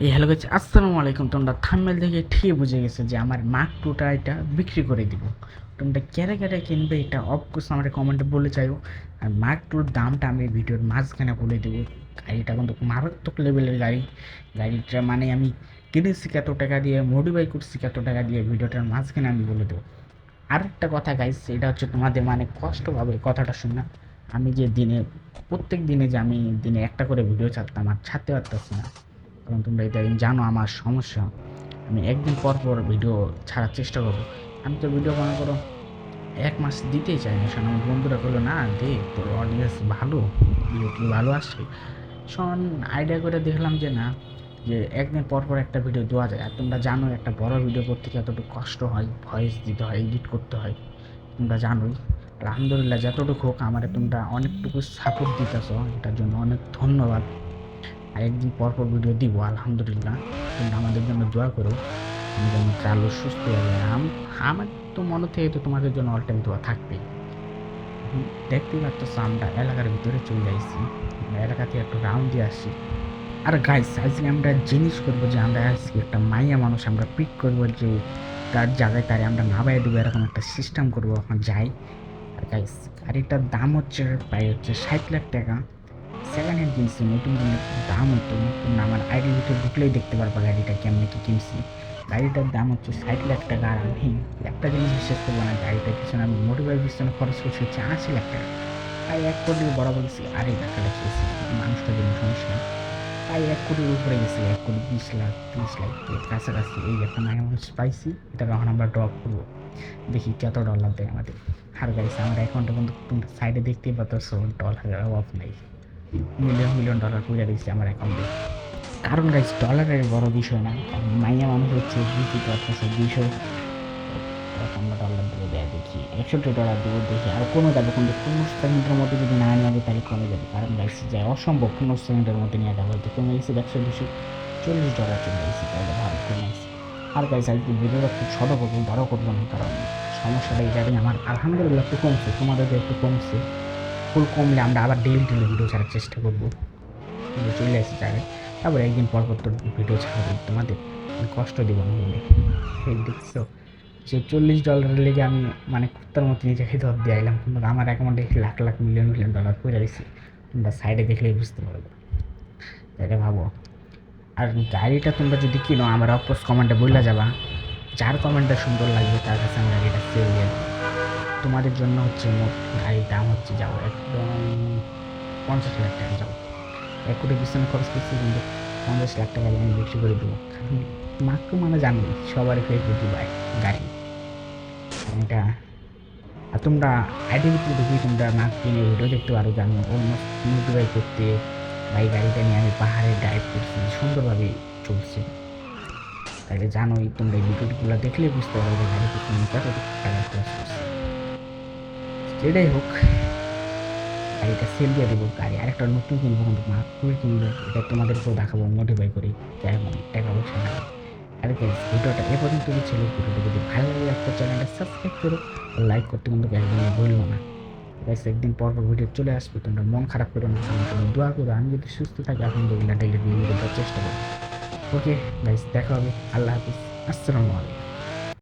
এই hello guys, আসসালামু আলাইকুম। তোমরা থাম্বনেল দেখে ঠিক বুঝে গেছো যে আমার মার্ক টুটা এটা বিক্রি করে দিব। তোমরা ক্যারে ক্যারে কিনবে এটা অফকোর্স আমার কমেন্টে বলে চাইও। আর মার্ক টুর দামটা আমি ভিডিওর মাঝখানে বলে দেবো। গাড়িটা কিন্তু মারাত্মক লেভেলের গাড়ি। গাড়িটা মানে আমি কিনেছি কত টাকা দিয়ে, মডিফাই করছি কত টাকা দিয়ে, ভিডিওটার মাঝখানে আমি বলে দেবো। আরেকটা কথা গাইস, এটা হচ্ছে তোমাদের মানে কষ্ট পাবে কথাটা শুনে। আমি যে দিনে প্রত্যেক দিনে যে আমি দিনে একটা করে ভিডিও ছাড়তাম আর ছাড়তে পারতেছি না, কারণ তোমরা এটা জানো আমার সমস্যা। আমি একদিন পর পর ভিডিও ছাড়ার চেষ্টা করবো। আমি তো ভিডিও মনে করো 1 মাস দিতেই চাই না, শোন আমার বন্ধুরা বললো না দে, তোর অডিয়েন্স ভালো, ভিডিও কি ভালো আসছে। শোন আইডিয়া করে দেখলাম যে না, যে একদিন পর পর একটা ভিডিও দেওয়া যায়। আর তোমরা জানো একটা বড় ভিডিও করতে কতটুকু কষ্ট হয়, ভয়েস দিতে হয়, এডিট করতে হয়, তোমরা জানোই। আলহামদুলিল্লাহ যতটুকু হোক আমার তোমরা অনেকটুকু সাপোর্ট দিতেছো, এটার জন্য অনেক ধন্যবাদ। আর একদিন পর পর ভিডিও দিব আলহামদুলিল্লাহ। তোমরা আমাদের জন্য দোয়া করো, আমি যেন চালু সুস্থ হয়ে যায়। আমার তো মনে থেকে তো তোমাদের জন্য অল টাইম দোয়া থাকবেই। দেখতেই পাচ্ছ আমরা এলাকার ভিতরে চলে যাইছি, এলাকাতে একটু রাউন্ড দিয়ে আসছি। আর গাইস আজকে আমরা জিনিস করবো যে আমরা আজকে একটা মাইয়া মানুষ আমরা পিক করবো, যে তার জায়গায় তারে আমরা নামাই দেবো, এরকম একটা সিস্টেম করবো এখন যাই। আর গাইস গাড়িটার দাম হচ্ছে প্রায় হচ্ছে 60 লাখ টাকা। সেকেন্ড হ্যান্ড কিনছি, নতুন কোনো দাম হতো তোমরা আমার আইডির ভিতরে ঢুকলেই দেখতে পারবা গাড়িটা কেমন কি কিনছি। গাড়িটার দাম হচ্ছে 60 লাখ টাকা। আর আমি একটা জিনিস বিশ্বাস করবো না, গাড়িটার পিছনে আমি মোটিভাই পিছনে খরচ করছি হচ্ছে 80 লাখ টাকা। তাই 1 কোটি বরাবর গেছি, আড়াই লাখ টাকা খেয়েছি মানুষটার জন্য সমস্যা। তাই 1 কোটির উপরে গেছি, 1 কোটি 20 লাখ 30 লাখ এর কাছাকাছি এই একটা মাইয়া মানুষ পাইছি। এটা এখন আমরা ড্রপ করবো, দেখি কত ডলার দেয় আমাদের। আর গাইছে আমার অ্যাকাউন্টে কিন্তু তুমি সাইডে দেখতেই পাচ্ছ ডলারের অভাব নেই, মিলিয়ন মিলিয়ন ডলার পড়ে দিয়েছে আমার অ্যাকাউন্টে। কারণ গাইস ডলারের বড় বিষয় না, কারণ মাইয়া মানুষ হচ্ছে বুঝতে পারতেছে 200 আমরা ডলার দেবো, দেয় দেখি 61 ডলার দেবো, দেখি আর কমে যাবে, কিন্তু 15 সেকেন্ডের মধ্যে যদি না নেওয়া যায় তাহলে কমে যাবে। কারণ গাইস যায় অসম্ভব 15 সেকেন্ডের মধ্যে নিয়ে যাবে, হয়তো কমে গেছে 100 240 ডলার চলে গেছে, তাহলে ভালো কমে গেছে। আর গাইস আজকে ভিডিওটা একটু ছোটো করবো, বড়ো করবো না, কারণ সমস্যাটা এই জায়গায় আমার আলহামদুলিল্লাহ একটু কমছে, তোমাদের একটু কমছে। ফুল কমলে আমরা আবার ডেলি ডেলি ভিডিও ছাড়ার চেষ্টা করবো, কিন্তু চলে আসে জায়গায়। তারপরে একদিন পর পর তোর ভিডিও ছাড়বো, তোমাদের কষ্ট দিব না বলে। এই দেখছো যে $40 লেগে আমি মানে কুত্তার মতো নিজেকে ধর দিয়ে আইলাম, কিন্তু আমার অ্যাকাউন্টে lakh lakh million million dollar পড়ে দিছি। তোমরা সাইডে দেখলেই বুঝতে পারবে, এটা ভাবো। আর গাড়িটা তোমরা যদি কিনো আমার অফকোর্স কমেন্টে বললে যাবা, যার কমেন্টটা সুন্দর লাগবে তার কাছে আমি গাড়িটা সেল দিয়ে দেবো। তোমাদের জন্য হচ্ছে মোট গাড়ির দাম হচ্ছে যাও একদম 50 লাখ টাকা যাও। 1 কোটি পিছনে খরচ করছি, কিন্তু 50 লাখ টাকা আমি বিক্রি করে দেবো। কারণ মাত্র মানে জানোই সবারই ফেভারিট দুবাই গাড়ি, কারণ এটা। আর তোমরা আইডি ভিতরে ঢুকি তোমরা মার্ক কিনে ভিডিও দেখতে পারো, জানো অলমোস্ট মোটিভাই করতে বা এই গাড়িটা নিয়ে আমি পাহাড়ে ড্রাইভ করছি, সুন্দরভাবে চলছে। তাহলে জানোই তোমরা এই ভিডিওগুলো দেখলে বুঝতে পারবে গাড়ি পিছনে কতটুকু টাকা খরচ করছে। যেটাই হোক, গাড়িটা সেল দিয়ে দেবো, গাড়ি আরেকটা নতুন কিনবো, কিন্তু মার্ক করে কিনবো, এটা তোমাদেরকেও দেখাবো মোটিভাই করি কেমন টাকা পয়সা লাগে। আর ভিডিওটা এ পর্যন্তই ছিল। ভিডিওটা যদি ভালো লাগে একটা চ্যানেলটা সাবস্ক্রাইব করো, লাইক করতে কিন্তু একদমই বলবো না। গাইস একদিন পর পর ভিডিও চলে আসবে, তোমরা মন খারাপ করো না, আমার জন্য দোয়া করো। আমি যদি সুস্থ থাকি আলহামদুলিল্লাহ ডেইলি ভিডিও দেওয়ার চেষ্টা করবো। ওকে গাইস, দেখা হবে, আল্লাহ হাফিজ, আসসালামু আলাইকুম।